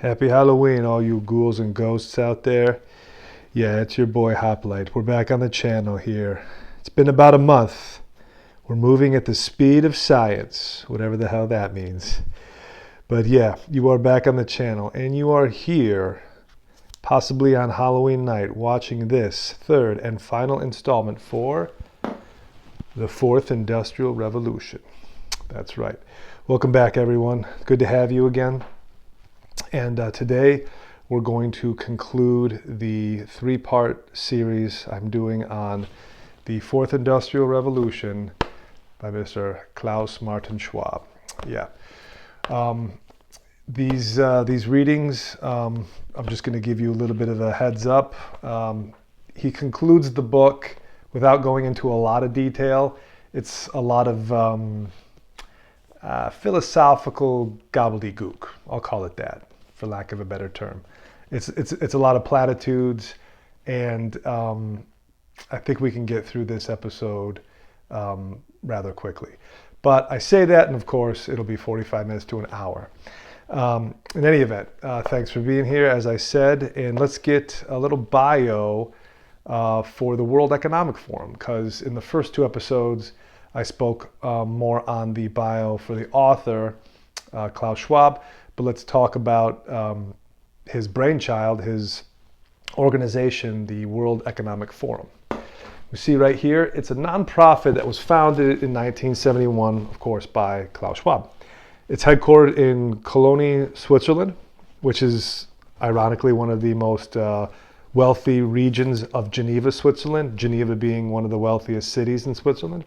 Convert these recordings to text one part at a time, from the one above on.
Happy Halloween, all you ghouls and ghosts out there. Yeah, it's your boy Hoplite. We're back on the channel here. It's been about a month. We're moving at the speed of science, whatever the hell that means. But yeah, you are back on the channel, and you are here, possibly on Halloween night, watching this third and final installment for the Fourth Industrial Revolution. That's right. Welcome back, everyone. Good to have you again. And today we're going to conclude the three-part series I'm doing on the Fourth Industrial Revolution by Mr. Klaus Martin Schwab. Yeah. These readings, I'm just going to give you a little bit of a heads up. He concludes the book without going into a lot of detail. It's a lot of philosophical gobbledygook. I'll call it that, for lack of a better term. It's a lot of platitudes, and I think we can get through this episode rather quickly. But I say that, and of course, it'll be 45 minutes to an hour. In any event, thanks for being here, as I said, and let's get a little bio for the World Economic Forum, because in the first two episodes, I spoke more on the bio for the author, Klaus Schwab, but let's talk about his brainchild, his organization, the World Economic Forum. You see right here, it's a nonprofit that was founded in 1971, of course, by Klaus Schwab. It's headquartered in Cologne, Switzerland, which is ironically one of the most wealthy regions of Geneva, Switzerland, Geneva being one of the wealthiest cities in Switzerland.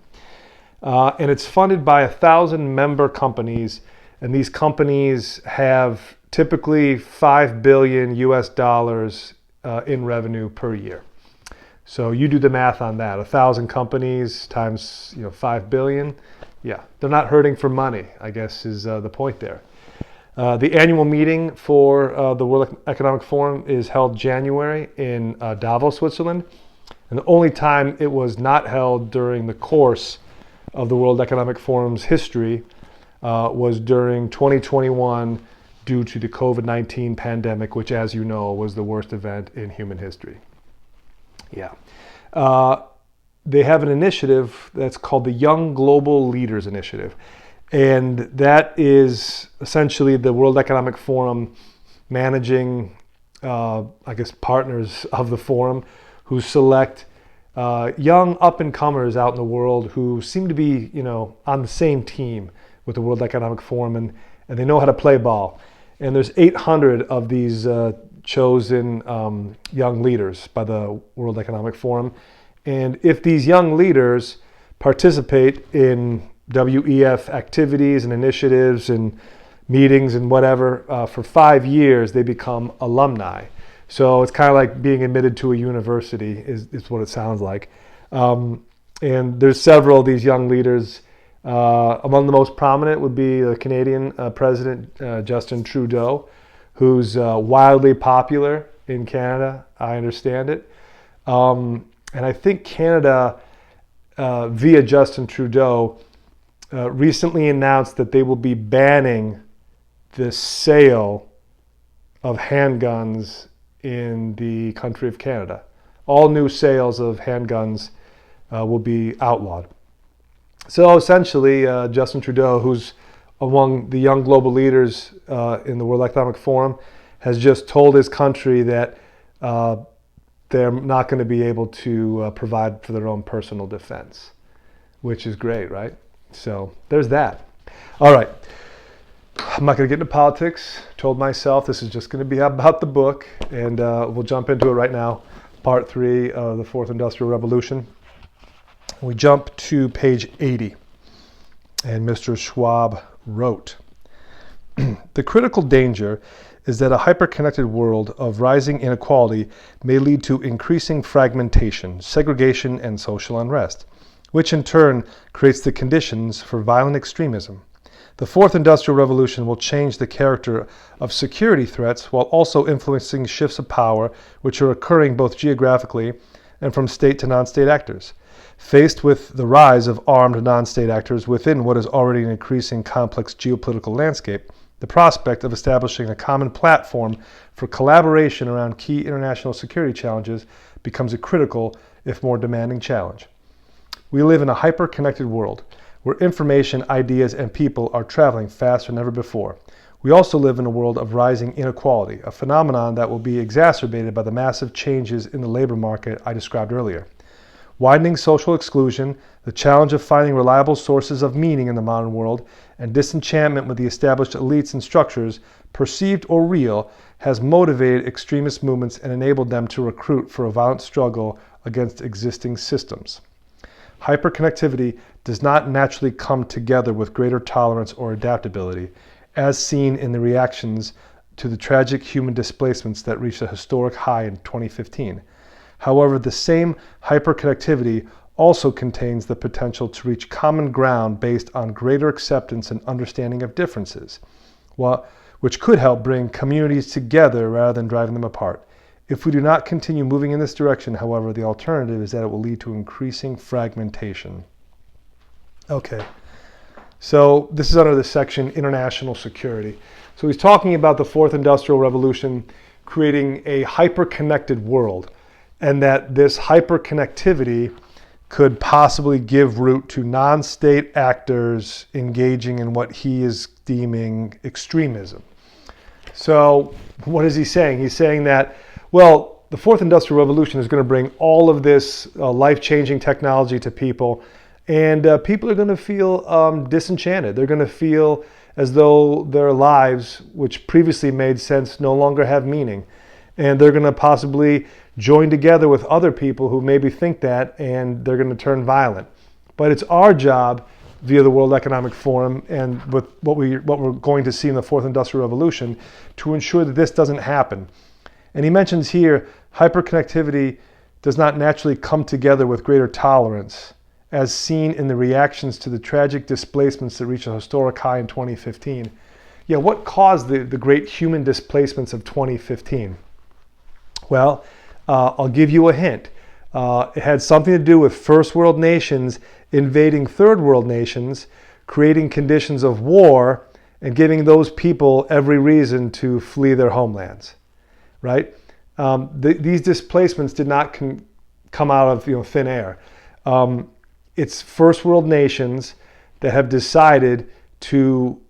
And it's funded by 1,000 member companies, and these companies have typically $5 billion US in revenue per year. So you do the math on that. 1,000 companies times 5 billion. Yeah, they're not hurting for money, I guess is the point there. The annual meeting for the World Economic Forum is held January in Davos, Switzerland. And the only time it was not held during the course of the World Economic Forum's history was during 2021 due to the COVID-19 pandemic, which, as you know, was the worst event in human history. Yeah. They have an initiative that's called the Young Global Leaders Initiative. And that is essentially the World Economic Forum managing, partners of the forum who select young up-and-comers out in the world who seem to be, on the same team with the World Economic Forum, and they know how to play ball. And there's 800 of these chosen young leaders by the World Economic Forum. And if these young leaders participate in WEF activities and initiatives and meetings and whatever for 5 years, they become alumni. So it's kind of like being admitted to a university is what it sounds like. And there's several of these young leaders. Among the most prominent would be the Canadian President Justin Trudeau, who's wildly popular in Canada, I understand it. And I think Canada, via Justin Trudeau, recently announced that they will be banning the sale of handguns in the country of Canada. All new sales of handguns will be outlawed. So essentially, Justin Trudeau, who's among the young global leaders in the World Economic Forum, has just told his country that they're not going to be able to provide for their own personal defense, which is great, right? So there's that. All right. I'm not going to get into politics. Told myself this is just going to be about the book, and we'll jump into it right now. Part 3 of the Fourth Industrial Revolution. We jump to page 80, and Mr. Schwab wrote, "The critical danger is that a hyper-connected world of rising inequality may lead to increasing fragmentation, segregation, and social unrest, which in turn creates the conditions for violent extremism. The Fourth Industrial Revolution will change the character of security threats while also influencing shifts of power which are occurring both geographically and from state to non-state actors. Faced with the rise of armed non-state actors within what is already an increasing complex geopolitical landscape, The prospect of establishing a common platform for collaboration around key international security challenges becomes a critical, if more demanding, challenge. We live in a hyper-connected world where information, ideas, and people are traveling faster than ever before. We also live in a world of rising inequality, a phenomenon that will be exacerbated by the massive changes in the labor market I described earlier. Widening social exclusion, the challenge of finding reliable sources of meaning in the modern world, and disenchantment with the established elites and structures, perceived or real, has motivated extremist movements and enabled them to recruit for a violent struggle against existing systems. Hyperconnectivity does not naturally come together with greater tolerance or adaptability, as seen in the reactions to the tragic human displacements that reached a historic high in 2015. However, the same hyperconnectivity also contains the potential to reach common ground based on greater acceptance and understanding of differences, which could help bring communities together rather than driving them apart. If we do not continue moving in this direction, however, the alternative is that it will lead to increasing fragmentation. Okay, so this is under the section International Security. So he's talking about the Fourth Industrial Revolution creating a hyper-connected world, and that this hyper-connectivity could possibly give root to non-state actors engaging in what he is deeming extremism. So what is he saying? He's saying that, well, the Fourth Industrial Revolution is going to bring all of this life-changing technology to people, and people are going to feel disenchanted. They're going to feel as though their lives, which previously made sense, no longer have meaning. And they're going to possibly join together with other people who maybe think that, and they're going to turn violent. But it's our job via the World Economic Forum and with what we're going to see in the Fourth Industrial Revolution to ensure that this doesn't happen. And he mentions here, hyperconnectivity does not naturally come together with greater tolerance, as seen in the reactions to the tragic displacements that reached a historic high in 2015. Yeah, what caused the great human displacements of 2015? Well, I'll give you a hint. It had something to do with first world nations invading third world nations, creating conditions of war, and giving those people every reason to flee their homelands, right? These displacements did not come out of thin air. It's first world nations that have decided to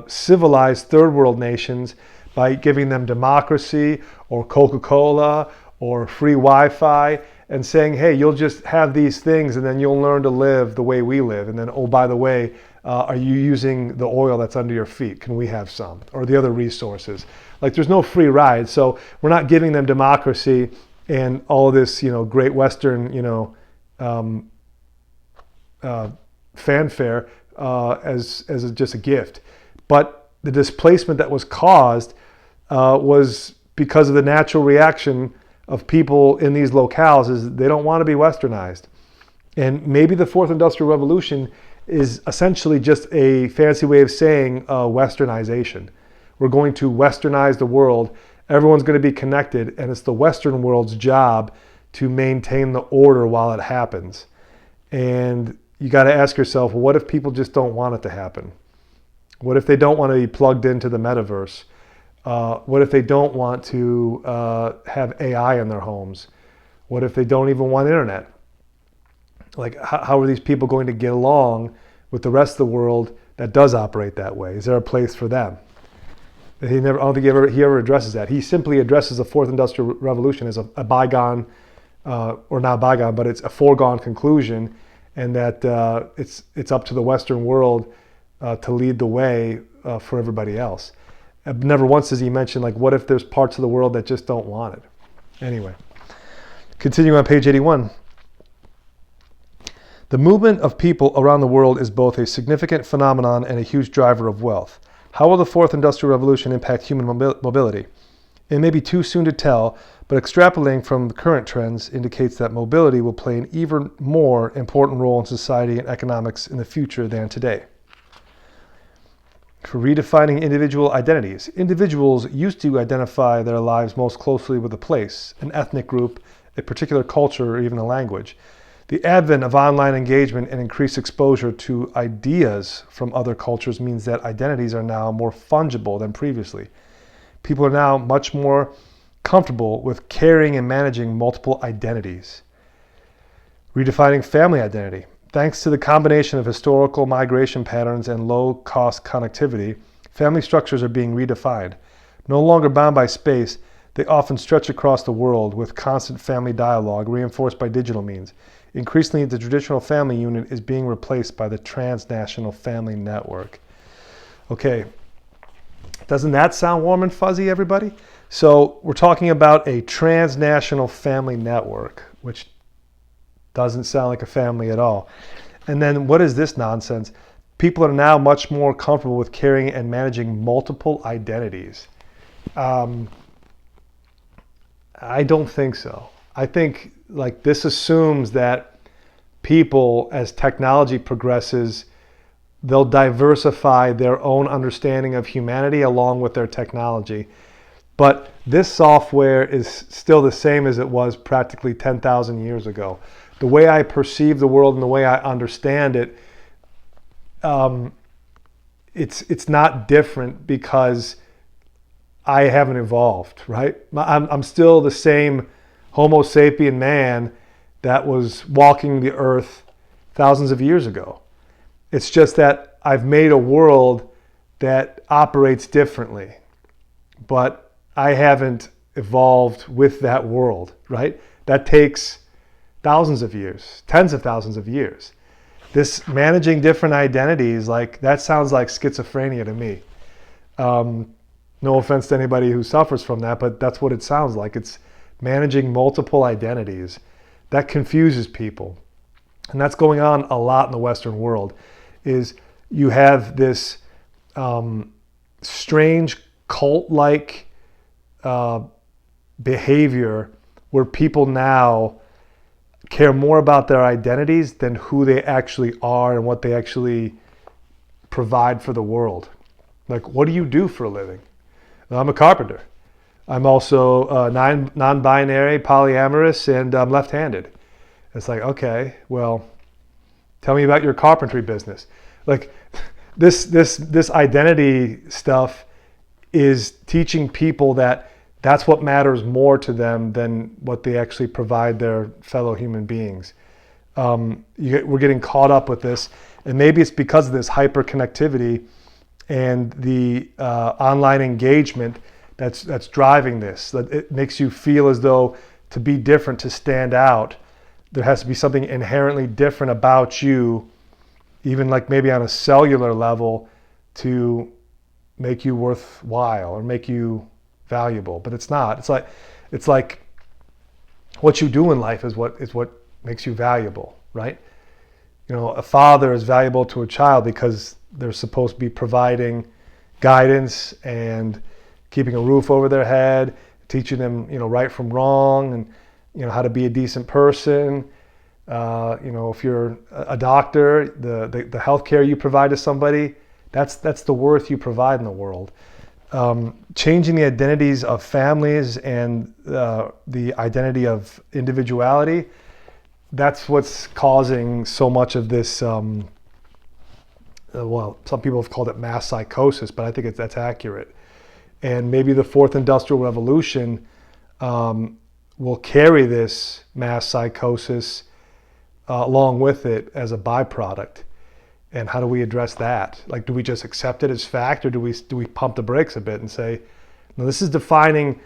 civilize third world nations by giving them democracy or Coca-Cola or free Wi-Fi and saying, hey, you'll just have these things and then you'll learn to live the way we live. And then, oh, by the way, are you using the oil that's under your feet? Can we have some? Or the other resources. Like, there's no free ride. So we're not giving them democracy and all of this, great Western, fanfare as just a gift. But the displacement that was caused was because of the natural reaction of people in these locales is they don't want to be westernized. And maybe the Fourth Industrial Revolution is essentially just a fancy way of saying westernization. We're going to westernize the world. Everyone's going to be connected, and it's the Western world's job to maintain the order while it happens. And you got to ask yourself, well, what if people just don't want it to happen? What if they don't want to be plugged into the metaverse? What if they don't want to have AI in their homes? What if they don't even want internet? Like, how are these people going to get along with the rest of the world that does operate that way? Is there a place for them? I don't think he ever addresses that. He simply addresses the Fourth Industrial Revolution as a bygone, or not bygone, but it's a foregone conclusion, and that it's up to the Western world to lead the way for everybody else. Never once does he mention, like, what if there's parts of the world that just don't want it? Anyway, continuing on page 81. The movement of people around the world is both a significant phenomenon and a huge driver of wealth. How will the Fourth Industrial Revolution impact human mobility? It may be too soon to tell, but extrapolating from the current trends indicates that mobility will play an even more important role in society and economics in the future than today. For redefining individual identities. Individuals used to identify their lives most closely with a place, an ethnic group, a particular culture, or even a language. The advent of online engagement and increased exposure to ideas from other cultures means that identities are now more fungible than previously. People are now much more comfortable with carrying and managing multiple identities. Redefining family identity. Thanks to the combination of historical migration patterns and low-cost connectivity, family structures are being redefined. No longer bound by space, they often stretch across the world with constant family dialogue reinforced by digital means. Increasingly, the traditional family unit is being replaced by the transnational family network. Okay, doesn't that sound warm and fuzzy, everybody? So we're talking about a transnational family network, which doesn't sound like a family at all. And then what is this nonsense? People are now much more comfortable with carrying and managing multiple identities. I don't think so. I think like this assumes that people, as technology progresses, they'll diversify their own understanding of humanity along with their technology. But this software is still the same as it was practically 10,000 years ago. The way I perceive the world and the way I understand it, it's not different because I haven't evolved, right? I'm still the same Homo sapien man that was walking the earth thousands of years ago. It's just that I've made a world that operates differently, but I haven't evolved with that world, right? That takes thousands of years, tens of thousands of years. This managing different identities, like that sounds like schizophrenia to me. No offense to anybody who suffers from that, but that's what it sounds like. It's managing multiple identities. That confuses people. And that's going on a lot in the Western world, is you have this strange cult-like behavior where people now care more about their identities than who they actually are and what they actually provide for the world. Like, what do you do for a living? I'm a carpenter. I'm also non-binary, polyamorous, and I'm left-handed. It's like, okay, well, tell me about your carpentry business. Like, this identity stuff is teaching people that that's what matters more to them than what they actually provide their fellow human beings. We're getting caught up with this, and maybe it's because of this hyper-connectivity and the online engagement that's driving this. It makes you feel as though to be different, to stand out, there has to be something inherently different about you, even like maybe on a cellular level, to make you worthwhile or make you valuable. But it's not. It's like what you do in life is what makes you valuable, right? You know, a father is valuable to a child because they're supposed to be providing guidance and keeping a roof over their head, teaching them, right from wrong, and how to be a decent person. If you're a doctor, the health care you provide to somebody, that's the worth you provide in the world. Changing the identities of families and the identity of individuality, that's what's causing so much of this. Some people have called it mass psychosis, but I think that's accurate. And maybe the fourth industrial revolution will carry this mass psychosis along with it as a byproduct. And how do we address that? Like, do we just accept it as fact, or do we pump the brakes a bit and say, no, this is defining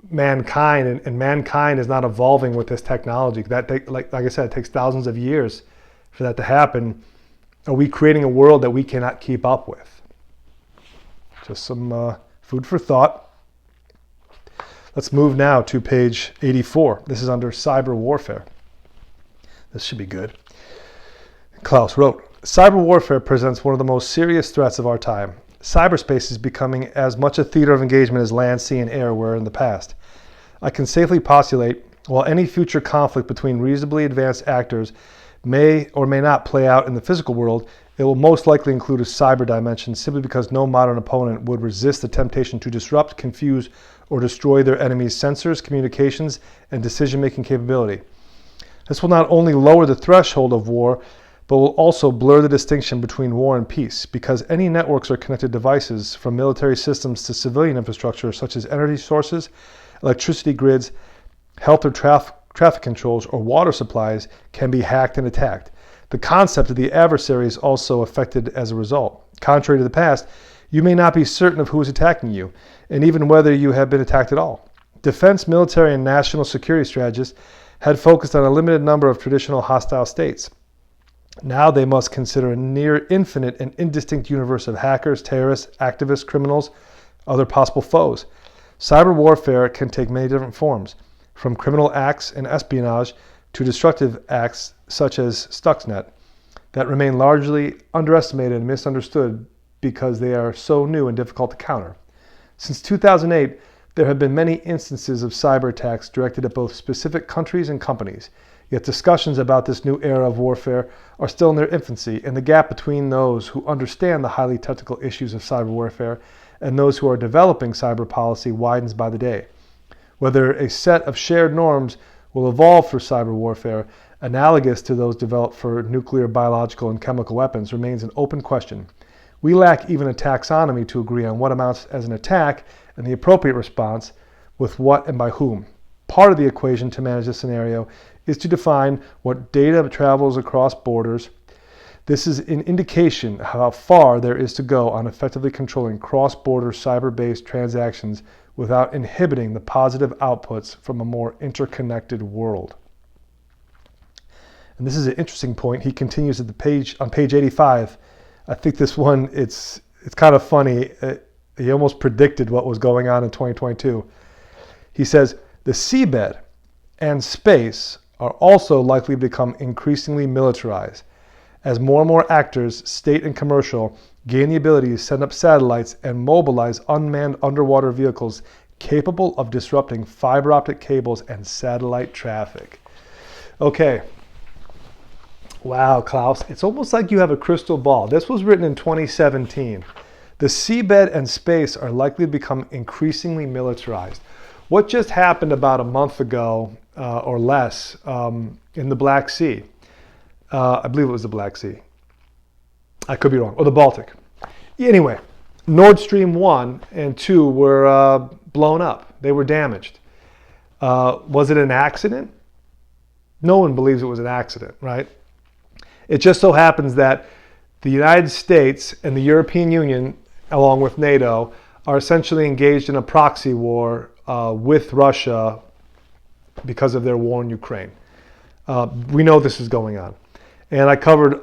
mankind, and mankind is not evolving with this technology. Like I said, it takes thousands of years for that to happen. Are we creating a world that we cannot keep up with? Just some food for thought. Let's move now to page 84. This is under cyber warfare. This should be good. Klaus wrote, cyber warfare presents one of the most serious threats of our time. Cyberspace is becoming as much a theater of engagement as land, sea, and air were in the past. I can safely postulate, while any future conflict between reasonably advanced actors may or may not play out in the physical world, it will most likely include a cyber dimension, simply because no modern opponent would resist the temptation to disrupt, confuse, or destroy their enemy's sensors, communications, and decision-making capability. This will not only lower the threshold of war, but will also blur the distinction between war and peace, because any networks or connected devices, from military systems to civilian infrastructure such as energy sources, electricity grids, health or traffic controls, or water supplies, can be hacked and attacked. The concept of the adversary is also affected as a result. Contrary to the past, you may not be certain of who is attacking you, and even whether you have been attacked at all. Defense, military, and national security strategists had focused on a limited number of traditional hostile states. Now they must consider a near infinite and indistinct universe of hackers, terrorists, activists, criminals, other possible foes. Cyber warfare can take many different forms, from criminal acts and espionage to destructive acts such as Stuxnet, that remain largely underestimated and misunderstood because they are so new and difficult to counter. Since 2008, there have been many instances of cyber attacks directed at both specific countries and companies. Yet discussions about this new era of warfare are still in their infancy, and the gap between those who understand the highly technical issues of cyber warfare and those who are developing cyber policy widens by the day. Whether a set of shared norms will evolve for cyber warfare, analogous to those developed for nuclear, biological, and chemical weapons, remains an open question. We lack even a taxonomy to agree on what amounts as an attack and the appropriate response, with what and by whom. Part of the equation to manage this scenario is to define what data travels across borders. This is an indication how far there is to go on effectively controlling cross-border cyber-based transactions without inhibiting the positive outputs from a more interconnected world. And this is an interesting point. He continues at on page 85. I think this one, it's kind of funny. He almost predicted what was going on in 2022. He says, the seabed and space are also likely to become increasingly militarized as more and more actors, state and commercial, gain the ability to send up satellites and mobilize unmanned underwater vehicles capable of disrupting fiber optic cables and satellite traffic. Okay. Wow, Klaus, it's almost like you have a crystal ball. This was written in 2017. The seabed and space are likely to become increasingly militarized. What just happened about a month ago or less in the Black Sea? I believe it was the Black Sea. I could be wrong. Or the Baltic. Anyway, Nord Stream 1 and 2 were blown up. They were damaged. Was it an accident? No one believes it was an accident, right? It just so happens that the United States and the European Union, along with NATO, are essentially engaged in a proxy war with Russia because of their war in Ukraine. We know this is going on. And I covered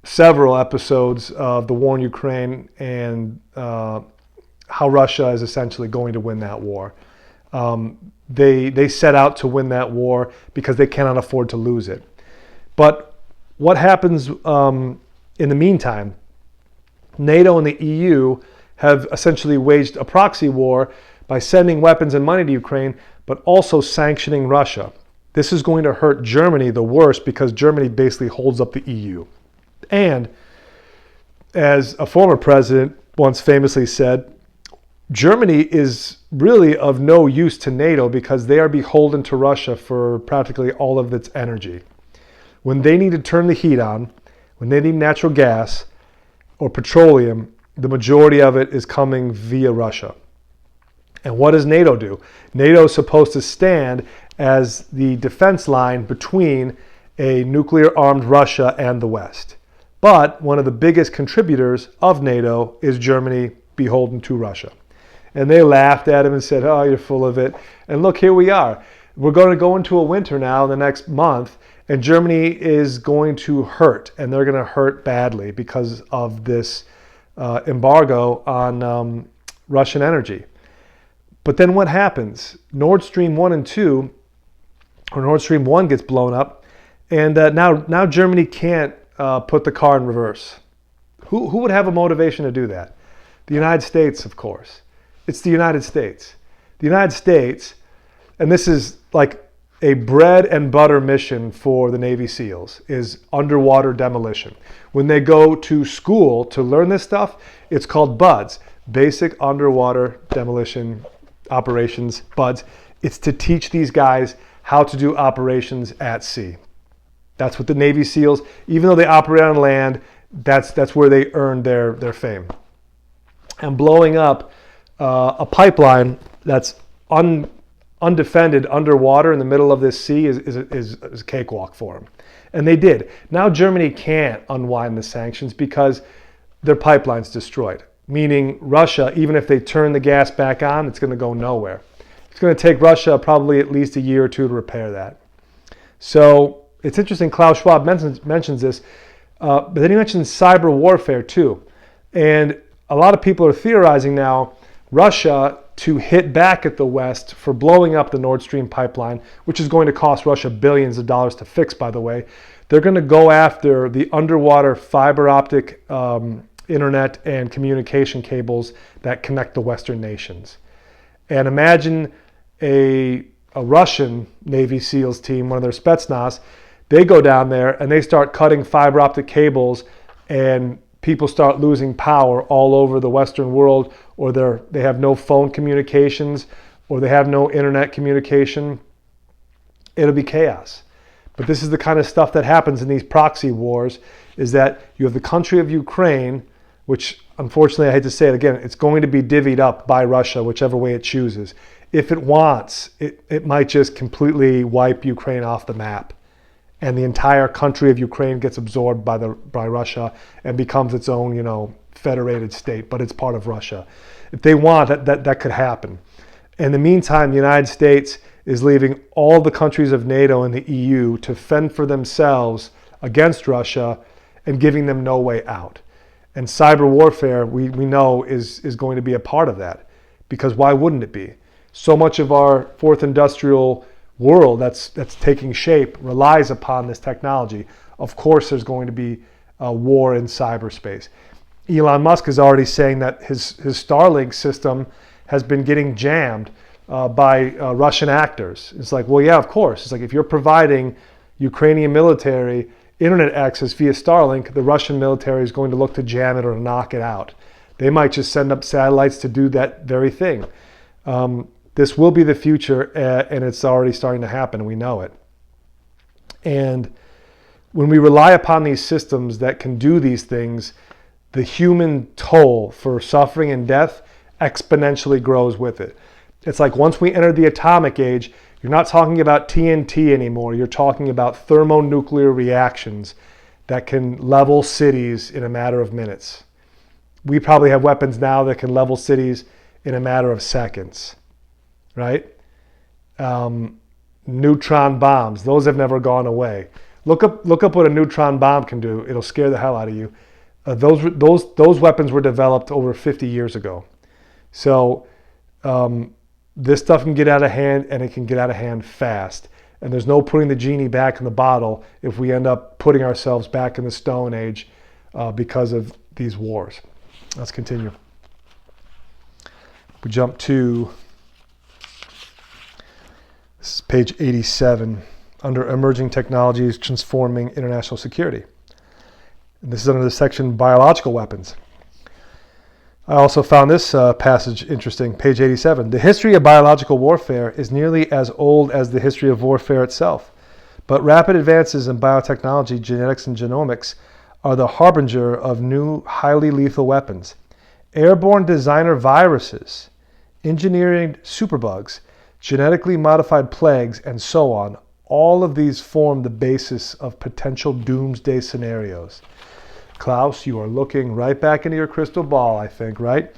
several episodes of the war in Ukraine and how Russia is essentially going to win that war. They set out to win that war because they cannot afford to lose it. But what happens in the meantime? NATO and the EU have essentially waged a proxy war by sending weapons and money to Ukraine, but also sanctioning Russia. This is going to hurt Germany the worst because Germany basically holds up the EU. And as a former president once famously said, Germany is really of no use to NATO because they are beholden to Russia for practically all of its energy. When they need to turn the heat on, when they need natural gas or petroleum, the majority of it is coming via Russia. And what does NATO do? NATO is supposed to stand as the defense line between a nuclear-armed Russia and the West. But one of the biggest contributors of NATO is Germany, beholden to Russia. And they laughed at him and said, oh, you're full of it. And look, here we are. We're going to go into a winter now in the next month, and Germany is going to hurt, and they're going to hurt badly because of this embargo on Russian energy. But then what happens? Nord Stream 1 and 2, or Nord Stream 1 gets blown up, and now Germany can't put the car in reverse. Who would have a motivation to do that? The United States, of course. It's the United States. The United States, and this is like a bread and butter mission for the Navy SEALs, is underwater demolition. When they go to school to learn this stuff, it's called BUDS, Basic Underwater Demolition Operations, BUDS. It's to teach these guys how to do operations at sea. That's what the Navy SEALs, even though they operate on land, that's where they earned their fame. And blowing up a pipeline that's undefended underwater in the middle of this sea is a cakewalk for them. And they did. Now Germany can't unwind the sanctions because their pipeline's destroyed. Meaning Russia, even if they turn the gas back on, it's going to go nowhere. It's going to take Russia probably at least a year or two to repair that. So it's interesting, Klaus Schwab mentions this, but then he mentions cyber warfare too. And a lot of people are theorizing now Russia to hit back at the West for blowing up the Nord Stream pipeline, which is going to cost Russia billions of dollars to fix, by the way. They're going to go after the underwater fiber optic internet and communication cables that connect the Western nations. And imagine a Russian Navy SEALs team, one of their Spetsnaz, they go down there and they start cutting fiber optic cables, and people start losing power all over the Western world, or they have no phone communications, or they have no internet communication. It'll be chaos. But this is the kind of stuff that happens in these proxy wars, is that you have the country of Ukraine, which unfortunately, I hate to say it again, it's going to be divvied up by Russia, whichever way it chooses. If it wants, it might just completely wipe Ukraine off the map. And the entire country of Ukraine gets absorbed by Russia and becomes its own, federated state, but it's part of Russia. If they want, that could happen. In the meantime, the United States is leaving all the countries of NATO and the EU to fend for themselves against Russia and giving them no way out. And cyber warfare, we know, is going to be a part of that. Because why wouldn't it be? So much of our fourth industrial world that's taking shape relies upon this technology. Of course, there's going to be a war in cyberspace. Elon Musk is already saying that his Starlink system has been getting jammed by Russian actors. It's like, well, yeah, of course. It's like if you're providing Ukrainian military internet access via Starlink, the Russian military is going to look to jam it or knock it out. They might just send up satellites to do that very thing. This will be the future, and it's already starting to happen. We know it. And when we rely upon these systems that can do these things, the human toll for suffering and death exponentially grows with it. It's like once we enter the atomic age, you're not talking about TNT anymore. You're talking about thermonuclear reactions that can level cities in a matter of minutes. We probably have weapons now that can level cities in a matter of seconds, right? Neutron bombs, those have never gone away. Look up what a neutron bomb can do. It'll scare the hell out of you. Those weapons were developed over 50 years ago. So this stuff can get out of hand, and it can get out of hand fast. And there's no putting the genie back in the bottle if we end up putting ourselves back in the Stone Age because of these wars. Let's continue. We jump to this is page 87 under Emerging Technologies Transforming International Security. And this is under the section Biological Weapons. I also found this passage interesting, page 87. The history of biological warfare is nearly as old as the history of warfare itself, but rapid advances in biotechnology, genetics, and genomics are the harbinger of new, highly lethal weapons. Airborne designer viruses, engineering superbugs, genetically modified plagues, and so on, all of these form the basis of potential doomsday scenarios. Klaus, you are looking right back into your crystal ball, I think, right?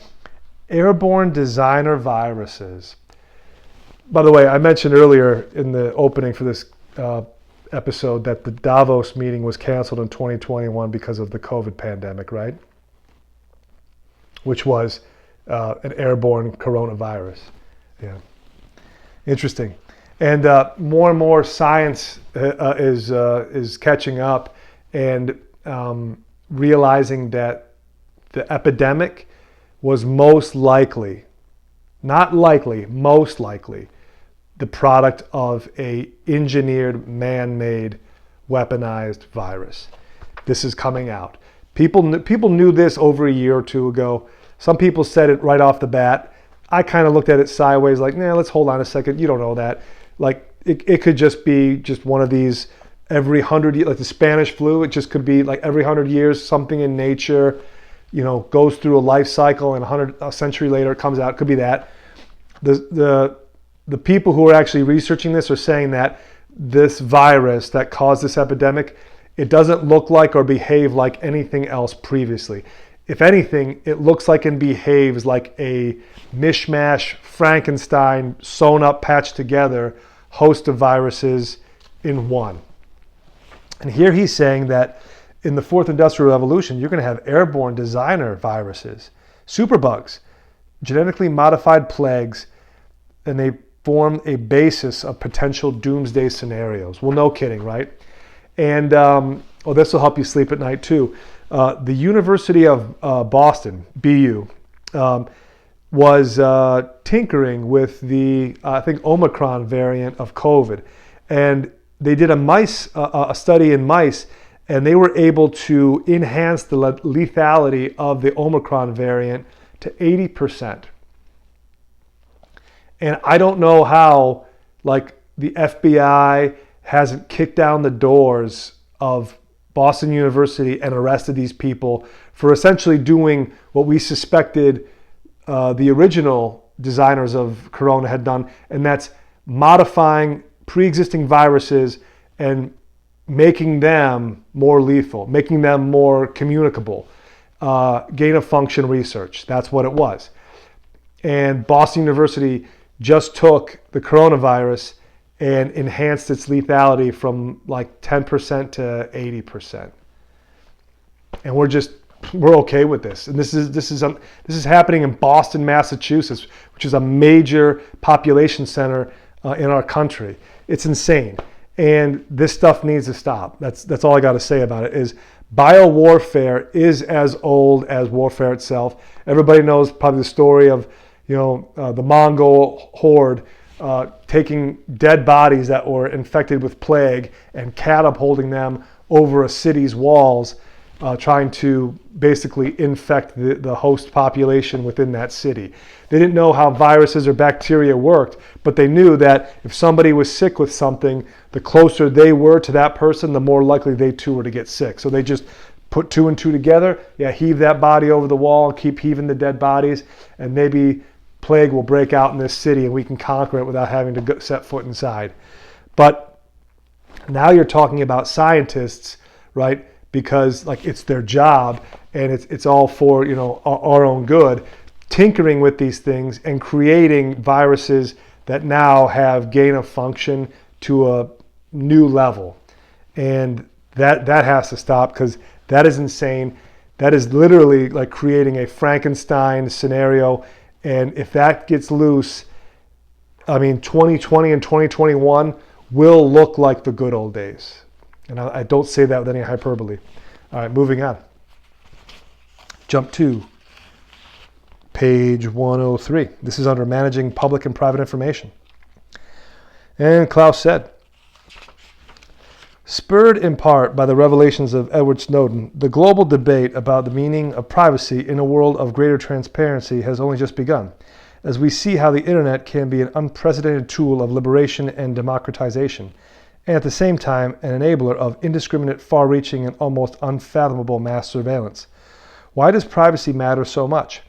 Airborne designer viruses. By the way, I mentioned earlier in the opening for this episode that the Davos meeting was canceled in 2021 because of the COVID pandemic, right? Which was an airborne coronavirus. Yeah, interesting. And more and more science is catching up and realizing that the epidemic was most likely, not likely, most likely, the product of a engineered, man-made, weaponized virus. This is coming out. People knew this over a year or two ago. Some people said it right off the bat. I kind of looked at it sideways, like, nah, let's hold on a second. You don't know that. Like, it could just be just one of these every 100 years, like the Spanish flu. It just could be like every 100 years, something in nature, goes through a life cycle, and a century later it comes out. It could be that. The people who are actually researching this are saying that this virus that caused this epidemic, it doesn't look like or behave like anything else previously. If anything, it looks like and behaves like a mishmash, Frankenstein, sewn up, patched together host of viruses in one. And here he's saying that in the fourth industrial revolution, you're going to have airborne designer viruses, superbugs, genetically modified plagues, and they form a basis of potential doomsday scenarios. Well, no kidding, right? And this will help you sleep at night too. The University of Boston, BU, was tinkering with the, I think, Omicron variant of COVID. And they did a study in mice, and they were able to enhance the lethality of the Omicron variant to 80%. And I don't know how, like, the FBI hasn't kicked down the doors of Boston University and arrested these people for essentially doing what we suspected the original designers of Corona had done, and that's modifying pre-existing viruses and making them more lethal, making them more communicable. Gain of function research, that's what it was. And Boston University just took the coronavirus and enhanced its lethality from like 10% to 80%. And we're okay with this. And this is happening in Boston, Massachusetts, which is a major population center in our country. It's insane. And this stuff needs to stop. That's all I got to say about it. Is biowarfare is as old as warfare itself. Everybody knows probably the story of the Mongol horde taking dead bodies that were infected with plague and catapulting them over a city's walls, trying to basically infect the host population within that city. They didn't know how viruses or bacteria worked, but they knew that if somebody was sick with something, the closer they were to that person, the more likely they too were to get sick. So they just put two and two together, heave that body over the wall, keep heaving the dead bodies, and maybe plague will break out in this city and we can conquer it without having to set foot inside. But now you're talking about scientists, right? Because like it's their job and it's all for our own good, tinkering with these things and creating viruses that now have gain of function to a new level. And that has to stop, because that is insane. That is literally like creating a Frankenstein scenario. And if that gets loose, 2020 and 2021 will look like the good old days. And I don't say that with any hyperbole. All right, moving on. Jump to page 103. This is under Managing Public and Private Information. And Klaus said, spurred in part by the revelations of Edward Snowden, the global debate about the meaning of privacy in a world of greater transparency has only just begun, as we see how the internet can be an unprecedented tool of liberation and democratization, and at the same time an enabler of indiscriminate, far-reaching, and almost unfathomable mass surveillance. Why does privacy matter so much?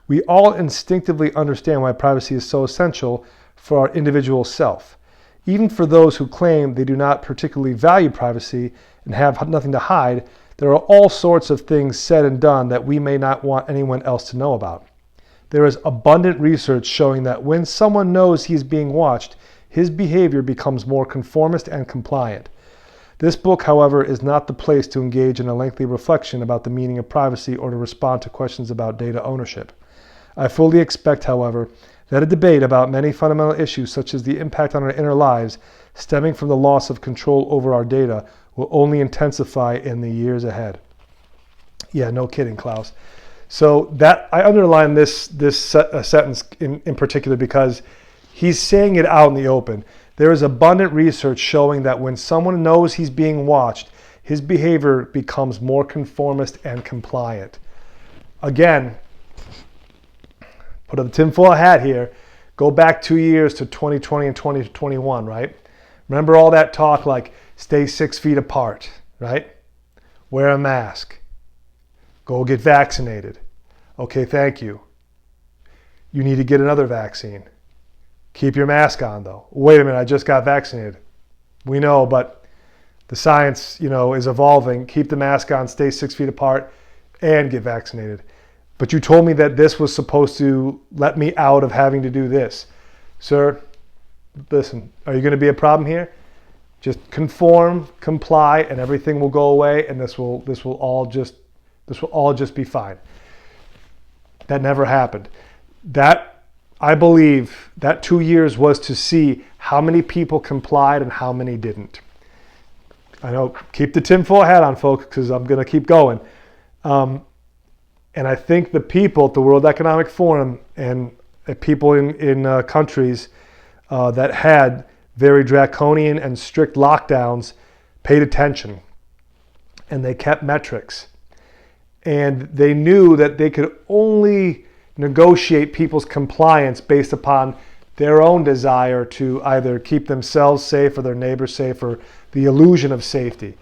We all instinctively understand why privacy is so essential for our individual self. Even for those who claim they do not particularly value privacy and have nothing to hide, there are all sorts of things said and done that we may not want anyone else to know about. There is abundant research showing that when someone knows he is being watched, his behavior becomes more conformist and compliant. This book, however, is not the place to engage in a lengthy reflection about the meaning of privacy or to respond to questions about data ownership. I fully expect, however, that a debate about many fundamental issues such as the impact on our inner lives stemming from the loss of control over our data will only intensify in the years ahead. Yeah, no kidding, Klaus. So that I underline this sentence in particular because he's saying it out in the open. There is abundant research showing that when someone knows he's being watched, his behavior becomes more conformist and compliant. Again, put a tinfoil hat here, go back 2 years to 2020 and 2021, right? Remember all that talk like stay 6 feet apart, right? Wear a mask. Go get vaccinated. Okay, thank you. You need to get another vaccine. Keep your mask on though. Wait a minute, I just got vaccinated. We know, but the science, is evolving. Keep the mask on, stay 6 feet apart, and get vaccinated. But you told me that this was supposed to let me out of having to do this. Sir, listen, are you going to be a problem here? Just conform, comply, and everything will go away, and this will all just be fine. That never happened. That, I believe, that 2 years was to see how many people complied and how many didn't. I know, keep the tinfoil hat on, folks, because I'm going to keep going. And I think the people at the World Economic Forum and people in countries that had very draconian and strict lockdowns paid attention, and they kept metrics. And they knew that they could only negotiate people's compliance based upon their own desire to either keep themselves safe or their neighbors safe, or the illusion of safety.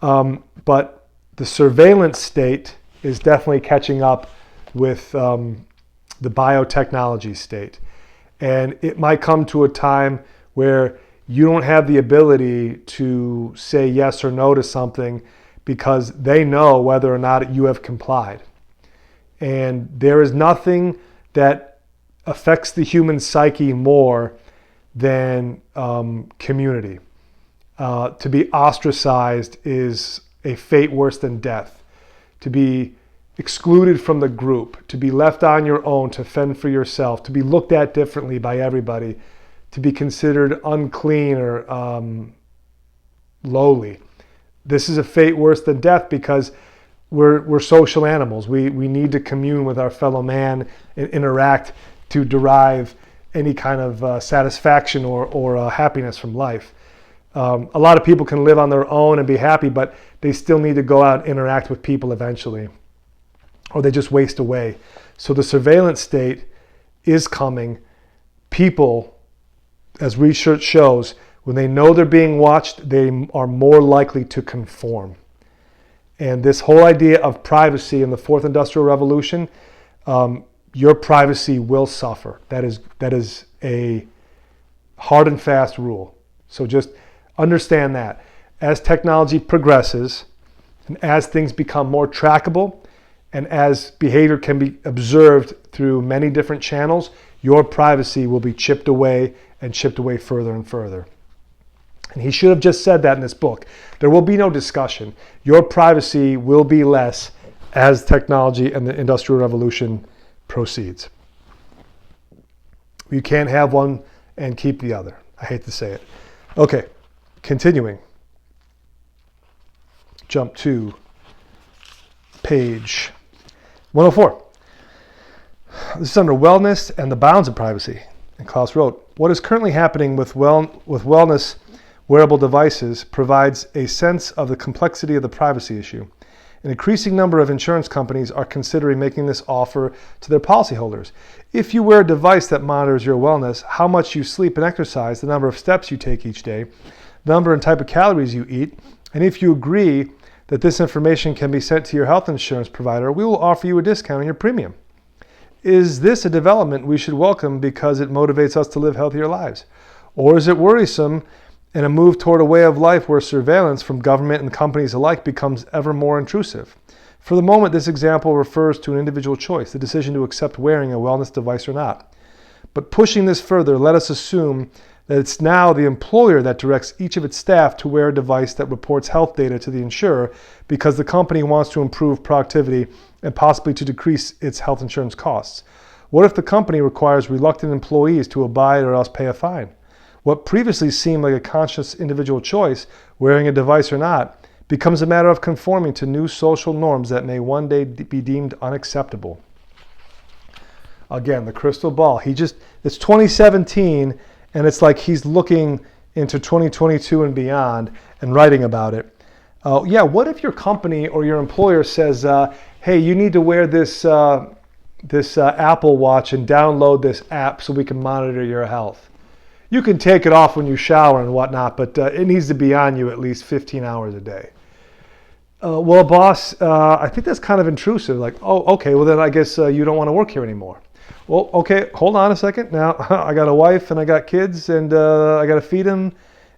But the surveillance state is definitely catching up with the biotechnology state. And it might come to a time where you don't have the ability to say yes or no to something because they know whether or not you have complied. And there is nothing that affects the human psyche more than community. To be ostracized is a fate worse than death. To be excluded from the group, to be left on your own, to fend for yourself, to be looked at differently by everybody, to be considered unclean or lowly. This is a fate worse than death because we're social animals. We need to commune with our fellow man and interact to derive any kind of satisfaction or happiness from life. A lot of people can live on their own and be happy, but they still need to go out and interact with people eventually, or they just waste away. So the surveillance state is coming. People, as research shows, when they know they're being watched, they are more likely to conform. And this whole idea of privacy in the fourth industrial revolution, your privacy will suffer. That is a hard and fast rule. So just understand that. As technology progresses, and as things become more trackable, and as behavior can be observed through many different channels, your privacy will be chipped away and chipped away further and further. And he should have just said that in this book. There will be no discussion. Your privacy will be less as technology and the Industrial Revolution proceeds. You can't have one and keep the other. I hate to say it. Okay, continuing. Jump to page 104. This is under wellness and the bounds of privacy. And Klaus wrote, what is currently happening with wellness wearable devices provides a sense of the complexity of the privacy issue. An increasing number of insurance companies are considering making this offer to their policyholders. If you wear a device that monitors your wellness, how much you sleep and exercise, the number of steps you take each day, the number and type of calories you eat, and if you agree that this information can be sent to your health insurance provider, we will offer you a discount on your premium. Is this a development we should welcome because it motivates us to live healthier lives? Or is it worrisome and a move toward a way of life where surveillance from government and companies alike becomes ever more intrusive? For the moment, this example refers to an individual choice, the decision to accept wearing a wellness device or not. But pushing this further, let us assume that it's now the employer that directs each of its staff to wear a device that reports health data to the insurer because the company wants to improve productivity and possibly to decrease its health insurance costs. What if the company requires reluctant employees to abide or else pay a fine? What previously seemed like a conscious individual choice, wearing a device or not, becomes a matter of conforming to new social norms that may one day be deemed unacceptable. Again, the crystal ball. It's 2017, and it's like he's looking into 2022 and beyond and writing about it. What if your company or your employer says, hey, you need to wear this Apple Watch and download this app so we can monitor your health? You can take it off when you shower and whatnot, but it needs to be on you at least 15 hours a day. Well, boss, I think that's kind of intrusive. Like, oh, okay, well then I guess you don't want to work here anymore. Well, okay, hold on a second. Now, I got a wife and I got kids and I got to feed them.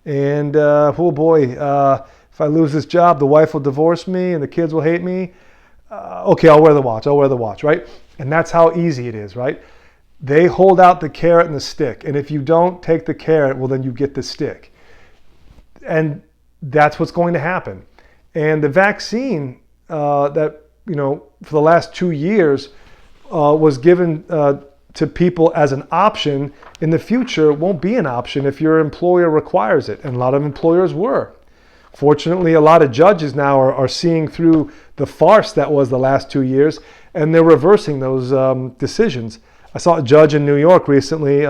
And oh boy, if I lose this job, the wife will divorce me and the kids will hate me. Okay, I'll wear the watch, right? And that's how easy it is, right? They hold out the carrot and the stick. And if you don't take the carrot, well, then you get the stick. And that's what's going to happen. And the vaccine that, for the last 2 years was given to people as an option, in the future won't be an option if your employer requires it. And a lot of employers were. Fortunately, a lot of judges now are seeing through the farce that was the last 2 years, and they're reversing those decisions. I saw a judge in New York recently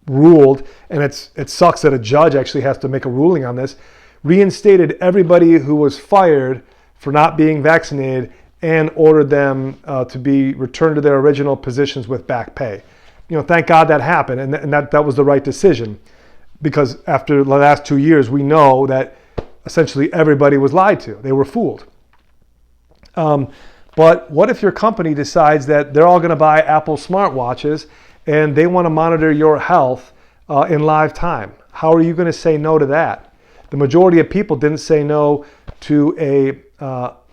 ruled, and it sucks that a judge actually has to make a ruling on this, reinstated everybody who was fired for not being vaccinated and ordered them to be returned to their original positions with back pay. Thank God that happened, and that was the right decision, because after the last 2 years, we know that essentially everybody was lied to. They were fooled. But what if your company decides that they're all going to buy Apple smartwatches and they want to monitor your health in live time? How are you going to say no to that? The majority of people didn't say no to a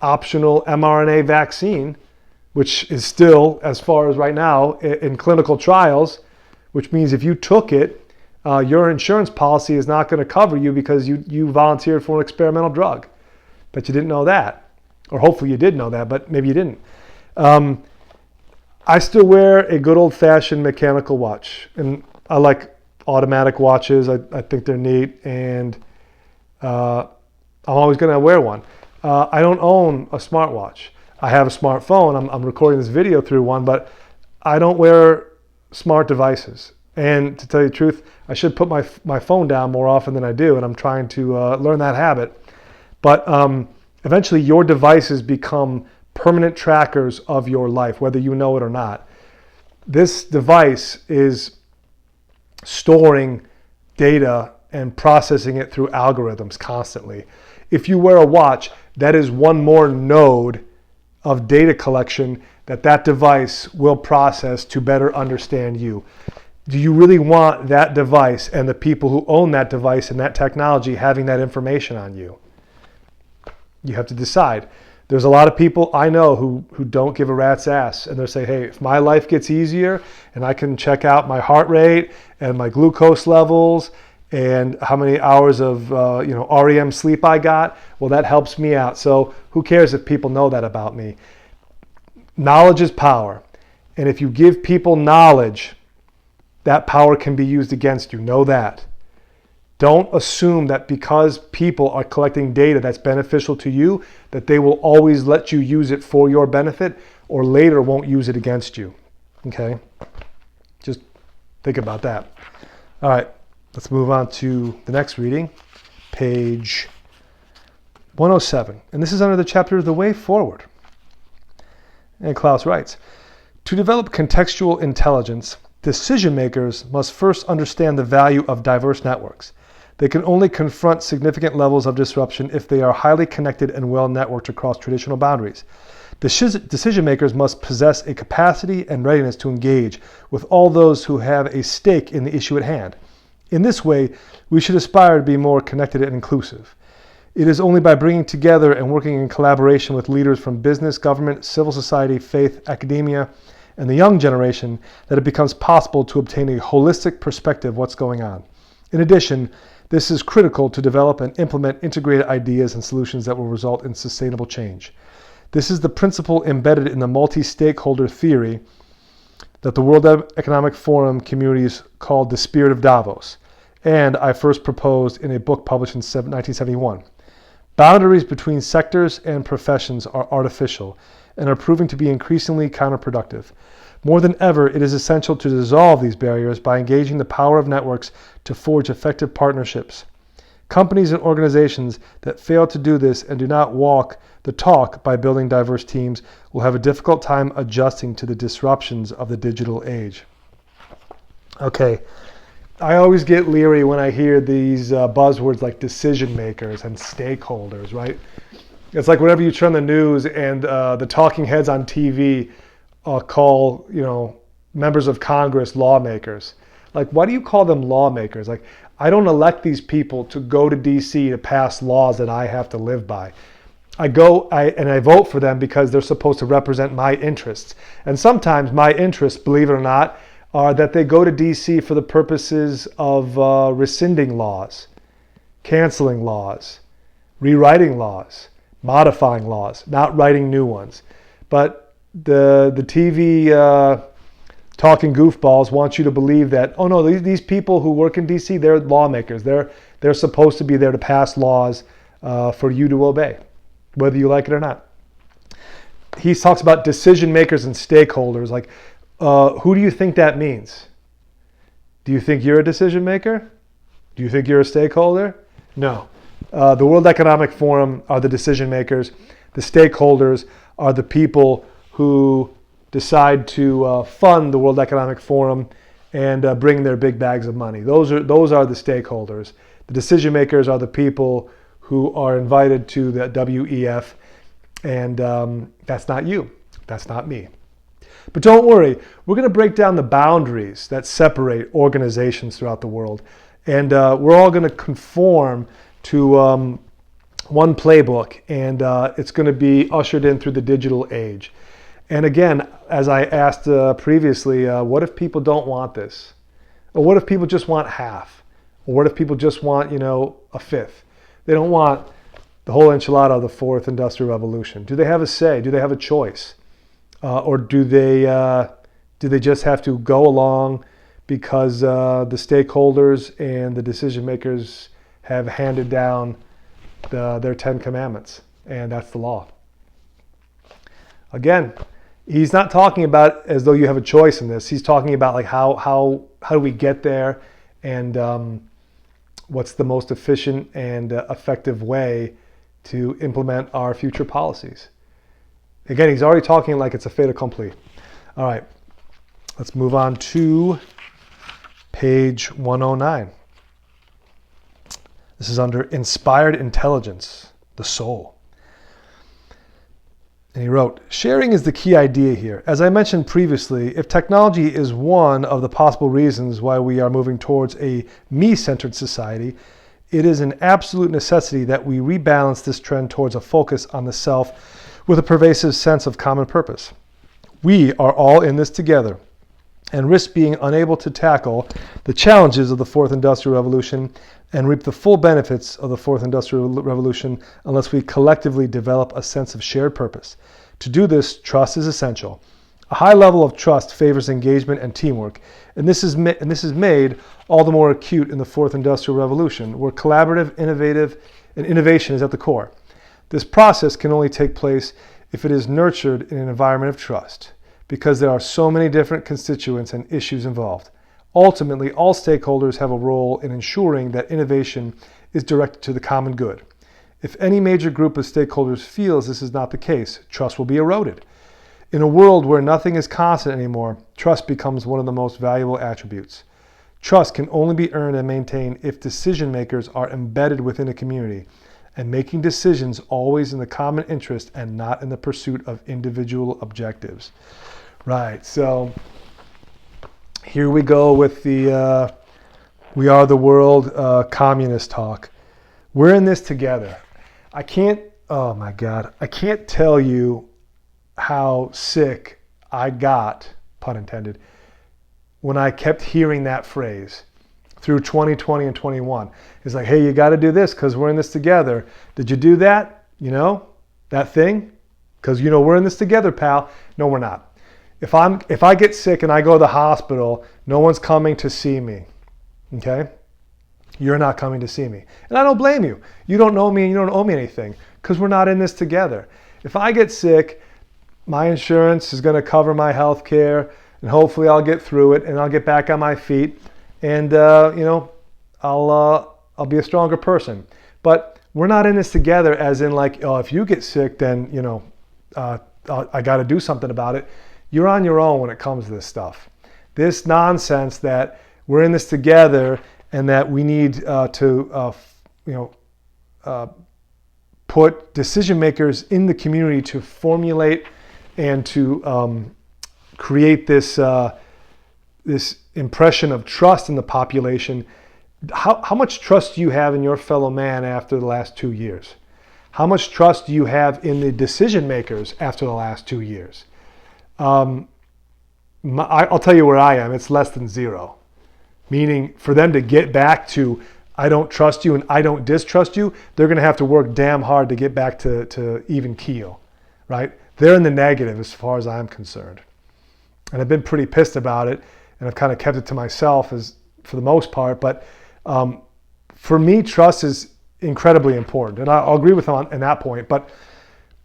optional mRNA vaccine, which is still, as far as right now, in clinical trials, which means if you took it, your insurance policy is not going to cover you because you volunteered for an experimental drug. Bet you didn't know that. Or hopefully you did know that, but maybe you didn't. I still wear a good old-fashioned mechanical watch. And I like automatic watches. I think they're neat. And I'm always going to wear one. I don't own a smartwatch. I have a smartphone. I'm recording this video through one, but I don't wear smart devices. And to tell you the truth, I should put my phone down more often than I do, and I'm trying to learn that habit. But eventually your devices become permanent trackers of your life, whether you know it or not. This device is storing data and processing it through algorithms constantly. If you wear a watch, that is one more node of data collection that device will process to better understand you. Do you really want that device and the people who own that device and that technology having that information on you? You have to decide. There's a lot of people I know who don't give a rat's ass, and they'll say, hey, if my life gets easier and I can check out my heart rate and my glucose levels and how many hours of REM sleep I got, well, that helps me out. So who cares if people know that about me? Knowledge is power. And if you give people knowledge, that power can be used against you. Know that. Don't assume that because people are collecting data that's beneficial to you, that they will always let you use it for your benefit or later won't use it against you. Okay? Just think about that. All right, let's move on to the next reading, page 107. And this is under the chapter The Way Forward. And Klaus writes, to develop contextual intelligence, decision makers must first understand the value of diverse networks. They can only confront significant levels of disruption if they are highly connected and well networked across traditional boundaries. Decision makers must possess a capacity and readiness to engage with all those who have a stake in the issue at hand. In this way, we should aspire to be more connected and inclusive. It is only by bringing together and working in collaboration with leaders from business, government, civil society, faith, academia, and the young generation that it becomes possible to obtain a holistic perspective of what's going on. In addition, this is critical to develop and implement integrated ideas and solutions that will result in sustainable change. This is the principle embedded in the multi-stakeholder theory that the World Economic Forum communities called the Spirit of Davos, and I first proposed in a book published in 1971. Boundaries between sectors and professions are artificial and are proving to be increasingly counterproductive. More than ever, it is essential to dissolve these barriers by engaging the power of networks to forge effective partnerships. Companies and organizations that fail to do this and do not walk the talk by building diverse teams will have a difficult time adjusting to the disruptions of the digital age. Okay, I always get leery when I hear these buzzwords like decision makers and stakeholders, right? It's like whenever you turn the news and the talking heads on TV call, members of Congress lawmakers. Like, why do you call them lawmakers? Like, I don't elect these people to go to DC to pass laws that I have to live by. I vote for them because they're supposed to represent my interests. And sometimes my interests, believe it or not, are that they go to DC for the purposes of rescinding laws, canceling laws, rewriting laws, modifying laws, not writing new ones. But the TV talking goofballs want you to believe that, oh no, these people who work in DC, they're lawmakers. They're supposed to be there to pass laws for you to obey, whether you like it or not. He talks about decision makers and stakeholders. Like, who do you think that means? Do you think you're a decision maker? Do you think you're a stakeholder? No. The World Economic Forum are the decision makers. The stakeholders are the people who decide to fund the World Economic Forum and bring their big bags of money. Those are the stakeholders. The decision makers are the people who are invited to the WEF, and that's not you. That's not me. But don't worry, we're going to break down the boundaries that separate organizations throughout the world, and we're all going to conform to one playbook, and it's going to be ushered in through the digital age. And again, as I asked previously, what if people don't want this? Or what if people just want half? Or what if people just want, a fifth? They don't want the whole enchilada of the fourth industrial revolution. Do they have a say? Do they have a choice? Or do they just have to go along because the stakeholders and the decision makers have handed down their 10 commandments, and that's the law? Again, he's not talking about as though you have a choice in this. He's talking about like how do we get there, and what's the most efficient and effective way to implement our future policies. Again, he's already talking like it's a fait accompli. All right, let's move on to page 109. This is under Inspired Intelligence, the Soul. And he wrote, sharing is the key idea here. As I mentioned previously, if technology is one of the possible reasons why we are moving towards a me-centered society, it is an absolute necessity that we rebalance this trend towards a focus on the self with a pervasive sense of common purpose. We are all in this together and risk being unable to tackle the challenges of the fourth industrial revolution and reap the full benefits of the fourth industrial revolution unless we collectively develop a sense of shared purpose. To do this, trust is essential. A high level of trust favors engagement and teamwork, and this is made all the more acute in the fourth industrial revolution, where collaborative, innovation is at the core. This process can only take place if it is nurtured in an environment of trust, because there are so many different constituents and issues involved. Ultimately, all stakeholders have a role in ensuring that innovation is directed to the common good. If any major group of stakeholders feels this is not the case, trust will be eroded. In a world where nothing is constant anymore, trust becomes one of the most valuable attributes. Trust can only be earned and maintained if decision makers are embedded within a community and making decisions always in the common interest and not in the pursuit of individual objectives. Right, so here we go with the we are the world communist talk. We're in this together. I can't tell you how sick I got, pun intended, when I kept hearing that phrase through 2020 and 21. It's like, hey, you got to do this because we're in this together. Did you do that? That thing? Because, we're in this together, pal. No, we're not. If I get sick and I go to the hospital, no one's coming to see me. Okay? You're not coming to see me. And I don't blame you. You don't know me and you don't owe me anything because we're not in this together. If I get sick, my insurance is going to cover my health care, and hopefully I'll get through it and I'll get back on my feet, and I'll be a stronger person. But we're not in this together as in like, oh, if you get sick, then I got to do something about it. You're on your own when it comes to this stuff. This nonsense that we're in this together, and that we need to put decision makers in the community to formulate and to create this this impression of trust in the population. How much trust do you have in your fellow man after the last 2 years? How much trust do you have in the decision makers after the last 2 years? I'll tell you where I am. It's less than zero. Meaning for them to get back to, I don't trust you and I don't distrust you, they're going to have to work damn hard to get back to even keel, right? They're in the negative as far as I'm concerned. And I've been pretty pissed about it, and I've kind of kept it to myself for the most part. But for me, trust is incredibly important. And I'll agree with him on that point. But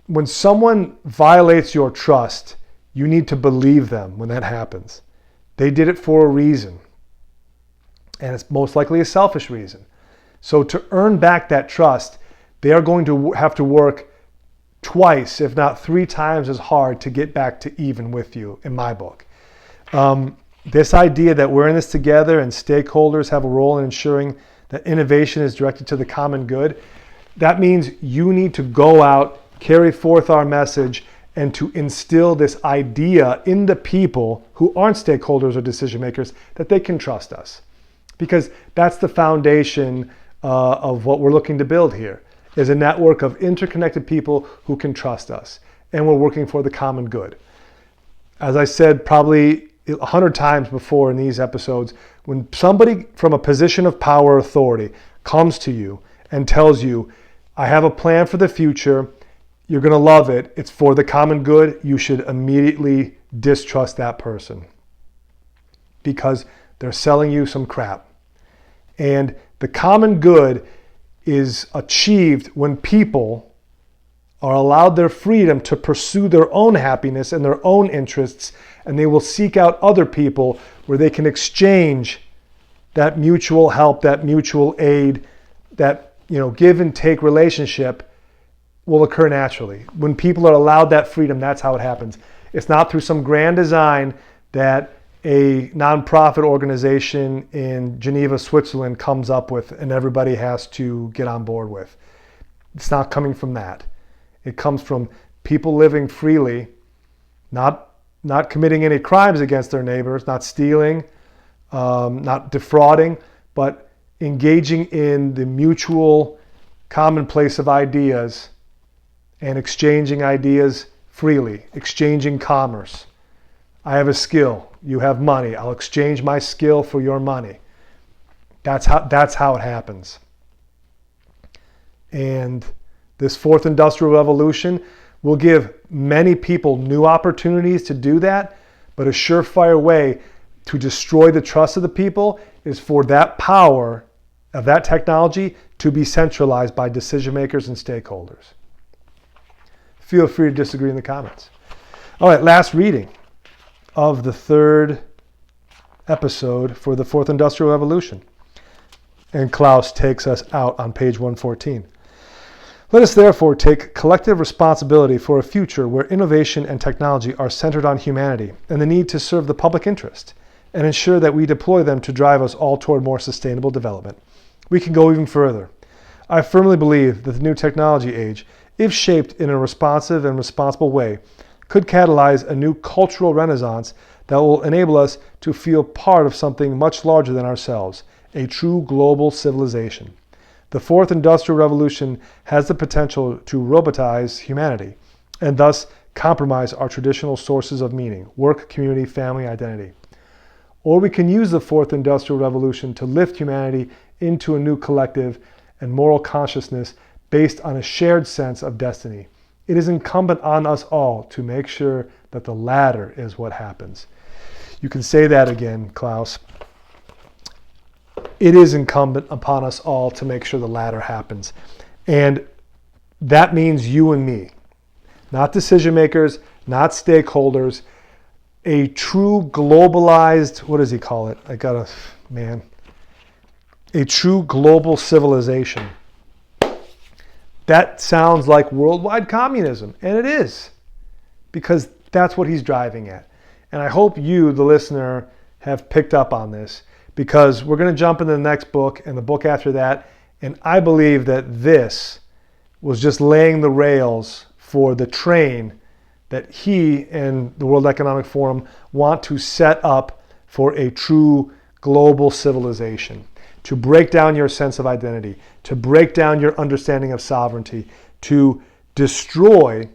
when someone violates your trust, you need to believe them when that happens. They did it for a reason. And it's most likely a selfish reason. So to earn back that trust, they are going to have to work twice, if not 3 times as hard to get back to even with you, in my book. This idea that we're in this together and stakeholders have a role in ensuring that innovation is directed to the common good, that means you need to go out, carry forth our message, and to instill this idea in the people who aren't stakeholders or decision makers that they can trust us. Because that's the foundation of what we're looking to build here, is a network of interconnected people who can trust us. And we're working for the common good. As I said probably 100 times before in these episodes, when somebody from a position of power or authority comes to you and tells you, I have a plan for the future, you're going to love it, it's for the common good, you should immediately distrust that person. Because they're selling you some crap. And the common good is achieved when people are allowed their freedom to pursue their own happiness and their own interests, and they will seek out other people where they can exchange that mutual help, that mutual aid, that give and take relationship will occur naturally. When people are allowed that freedom, that's how it happens. It's not through some grand design that a nonprofit organization in Geneva, Switzerland comes up with and everybody has to get on board with. It's not coming from that. It comes from people living freely, not committing any crimes against their neighbors, not stealing, not defrauding, but engaging in the mutual commonplace of ideas and exchanging ideas freely, exchanging commerce. I have a skill. You have money. I'll exchange my skill for your money. That's how it happens. And this fourth industrial revolution will give many people new opportunities to do that, but a surefire way to destroy the trust of the people is for that power of that technology to be centralized by decision makers and stakeholders. Feel free to disagree in the comments. All right, last reading of the 3rd episode for the 4th Industrial Revolution. And Klaus takes us out on page 114. Let us therefore take collective responsibility for a future where innovation and technology are centered on humanity and the need to serve the public interest, and ensure that we deploy them to drive us all toward more sustainable development. We can go even further. I firmly believe that the new technology age, if shaped in a responsive and responsible way, could catalyze a new cultural renaissance that will enable us to feel part of something much larger than ourselves, a true global civilization. The 4th Industrial Revolution has the potential to robotize humanity and thus compromise our traditional sources of meaning, work, community, family, identity. Or we can use the 4th Industrial Revolution to lift humanity into a new collective and moral consciousness based on a shared sense of destiny. It is incumbent on us all to make sure that the latter is what happens. You can say that again, Klaus. It is incumbent upon us all to make sure the latter happens. And that means you and me. Not decision makers, not stakeholders. A true globalized, what does he call it? A true global civilization. That sounds like worldwide communism, and it is, because that's what he's driving at. And I hope you, the listener, have picked up on this, because we're going to jump into the next book and the book after that. And I believe that this was just laying the rails for the train that he and the World Economic Forum want to set up for a true global civilization, to break down your sense of identity, to break down your understanding of sovereignty, to destroy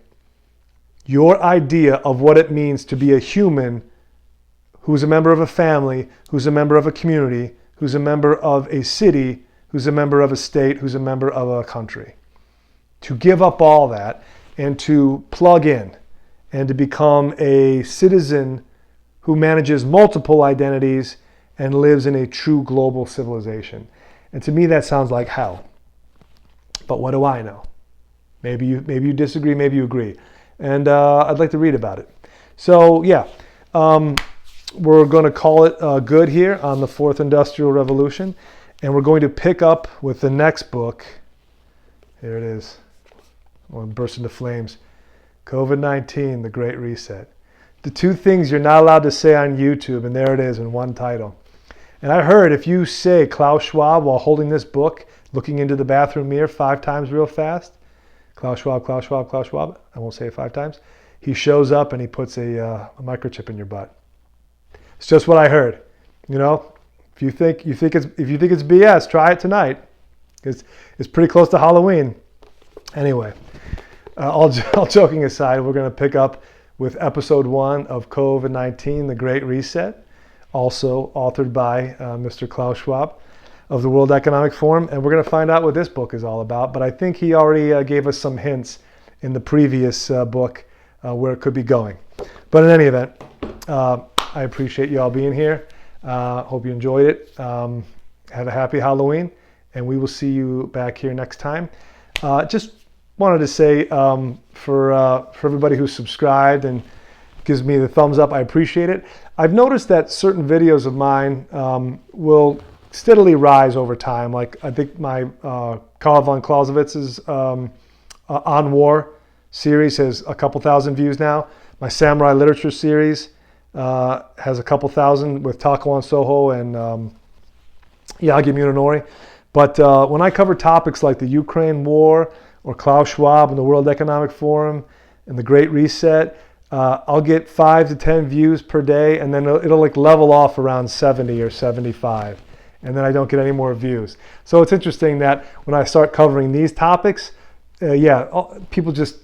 your idea of what it means to be a human who's a member of a family, who's a member of a community, who's a member of a city, who's a member of a state, who's a member of a country. To give up all that and to plug in and to become a citizen who manages multiple identities and lives in a true global civilization. And to me, that sounds like hell. But what do I know? Maybe you disagree, maybe you agree. And I'd like to read about it. So yeah, we're going to call it good here on the Fourth Industrial Revolution. And we're going to pick up with the next book. Here it is. I'll burst into flames. COVID-19, The Great Reset. The two things you're not allowed to say on YouTube, and there it is in one title. And I heard if you say Klaus Schwab while holding this book, looking into the bathroom mirror 5 times real fast, Klaus Schwab, Klaus Schwab, Klaus Schwab, I won't say it 5 times, he shows up and he puts a microchip in your butt. It's just what I heard. You know, if you think it's BS, try it tonight. It's pretty close to Halloween. Anyway, all joking aside, we're going to pick up with episode 1 of COVID-19, The Great Reset, also authored by Mr. Klaus Schwab of the World Economic Forum. And we're going to find out what this book is all about. But I think he already gave us some hints in the previous book where it could be going. But in any event, I appreciate you all being here. Hope you enjoyed it. Have a happy Halloween, and we will see you back here next time. Just wanted to say for everybody who's subscribed and gives me the thumbs up, I appreciate it. I've noticed that certain videos of mine will steadily rise over time. Like I think my Karl von Clausewitz's On War series has a couple thousand views now. My Samurai Literature series has a couple thousand with Takuan Soho and Yagi Munenori. But when I cover topics like the Ukraine war or Klaus Schwab and the World Economic Forum and the Great Reset, I'll get 5 to 10 views per day, and then it'll like level off around 70 or 75, and then I don't get any more views. So it's interesting that when I start covering these topics, people just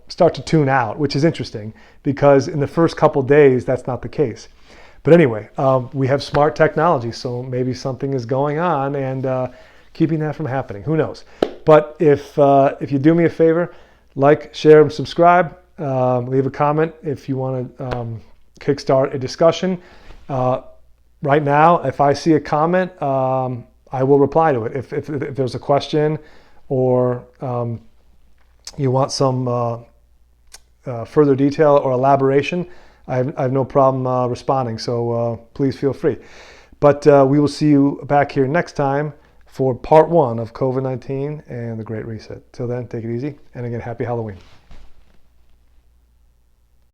start to tune out, which is interesting because in the first couple days that's not the case. But anyway, we have smart technology, so maybe something is going on and keeping that from happening. Who knows? But if you do me a favor, like, share, and subscribe. Leave a comment if you want to kickstart a discussion. Right now, if I see a comment, I will reply to it. If there's a question or you want some further detail or elaboration, I have no problem responding. So please feel free. But we will see you back here next time for part 1 of COVID-19 and the Great Reset. Till then, take it easy. And again, happy Halloween.